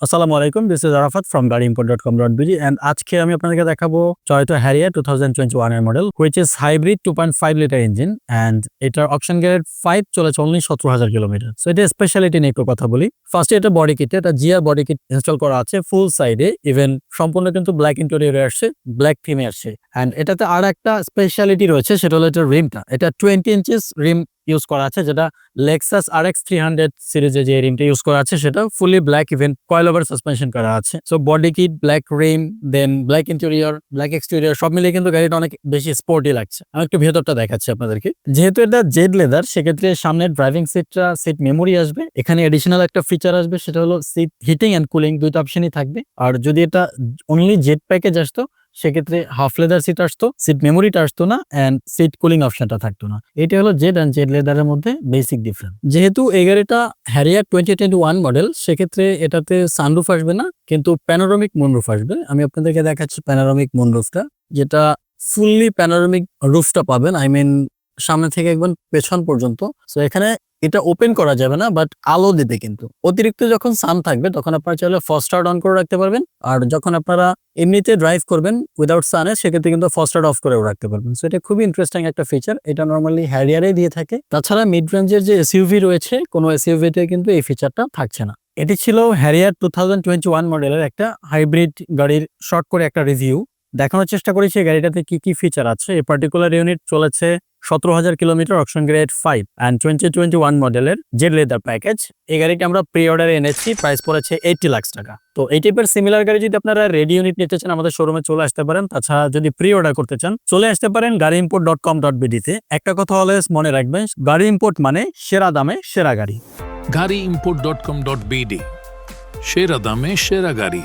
আসসালামু আলাইকুম, this is Arafat from গাড়িimport.com.bd and আজকে আমি আপনাদেরকে দেখাবো টয়োটা হ্যারিয়ার 2021 এর model which is hybrid 2.5 litre engine and এটার অপশন গ্রেড 5 চলেছে only 17,000 কিলোমিটার। সো এটা স্পেশালিটি নিয়ে একটু কথা বলি। ফার্স্টে এটা বডি কিট, এটা জিআর বডি কিট ইনস্টল করা আছে ফুল সাইডে, ইভেন সম্পূর্ণ কিন্তু ব্ল্যাক ইন্টেরিয়রে আসছে, ব্ল্যাক থিমে আসছে। অ্যান্ড এটাতে আর একটা স্পেশালিটি রয়েছে, সেটা হলো এটার রিমটা। এটা 20 ইঞ্চেস রিম ইউজ করা আছে, যেটা লেক্সাস RX 300 সিরিজে যে রিমটা ইউজ করা আছে সেটা fully black, even coil over suspension করা আছে। So body kit, black rim, then black interior, black exterior, সব মিলিয়ে কিন্তু গাড়িটা অনেক বেশি স্পোর্টি লাগছে। আমি একটু ভেতরটা দেখাচ্ছি আপনাদেরকে। যেহেতু এটা জেড লেদার, সেক্ষেত্রে সামনের ড্রাইভিং সিট মেমোরি আসবে। এখানে এডিশনাল একটা ফিচার আসবে, সেটা হলো সিট হিটিং অ্যান্ড কুলিং, দুইটা অপশনই থাকবে। আর যদি এটা অনলি জেড প্যাকেজ আসতো সেক্ষেত্রে হাফ লেদার সিট আসতো, সিট মেমোরিটা আসতো না, অ্যান্ড সিট কুলিং অপশনটা থাকতো না। এটা হলো জেড অ্যান্ড জেড লেদারের মধ্যে বেসিক ডিফারেন্স। যেহেতু এই গাড়িটা হ্যারিয়ার 2021 মডেল, সেক্ষেত্রে এটাতে সানরুফ আসবে না, কিন্তু প্যানোরামিক মুনরুফ আসবে। আমি আপনাদেরকে দেখাচ্ছি প্যানোরামিক মুনরুফটা, যেটা ফুললি প্যানোরামিক রুফটা পাবেন, আই মিন সামনে থেকে একদম পেছন পর্যন্ত। সো এখানে এটা ওপেন করা যাবে না, বাট আলো দিতে কিন্তু অতিরিক্ত যখন সান থাকবে তখন আপনারা চাইলে ফস্টার অন করে রাখতে পারবেন। আর যখন আপনারা এমনিতে ড্রাইভ করবেন উইদাউট সানে, সেক্ষেত্রে কিন্তু ফস্টার অফ করেও রাখতে পারবেন। সো এটা খুবই ইন্টারেস্টিং একটা ফিচার, এটা নর্মালি হ্যারিয়ারে দিয়ে থাকে। তাছাড়া মিড রেঞ্জের যে এসইউভি রয়েছে, কোনো এসইউভিতে কিন্তু এই ফিচারটা থাকছে না। এটি ছিল হ্যারিয়ার 2021 মডেলের একটা হাইব্রিড গাড়ির শর্ট করে একটা রিভিউ। দেখানোর চেষ্টা করেছি এই গাড়িটাতে কি কি ফিচার আছে। এই পার্টিকুলার ইউনিট চলেছে 17,000 কিলোমিটার, অপশন গ্রেড 5 অ্যান্ড 2021 মডেলের জেড লেদার প্যাকেজ। এই গাড়িটি আমরা প্রি অর্ডারে এনেছি, প্রাইস পড়েছে 80 লাখ টাকা। তো এই টাইপের সিমিলার গাড়ি যদি আপনারা রেডি ইউনিট নিতে চান, আমাদের শোরুমে চলে আসতে পারেন। তাছাড়া যদি প্রি অর্ডার করতে চান, চলে আসতে পারেন গাড়িimport.com.bd তে। একটা কথা অলওয়েজ মনে রাখবেন, গাড়ি ইম্পোর্ট মানে সেরা দামে সেরা গাড়ি। গাড়িimport.com.bd, সেরা দামে সেরা গাড়ি।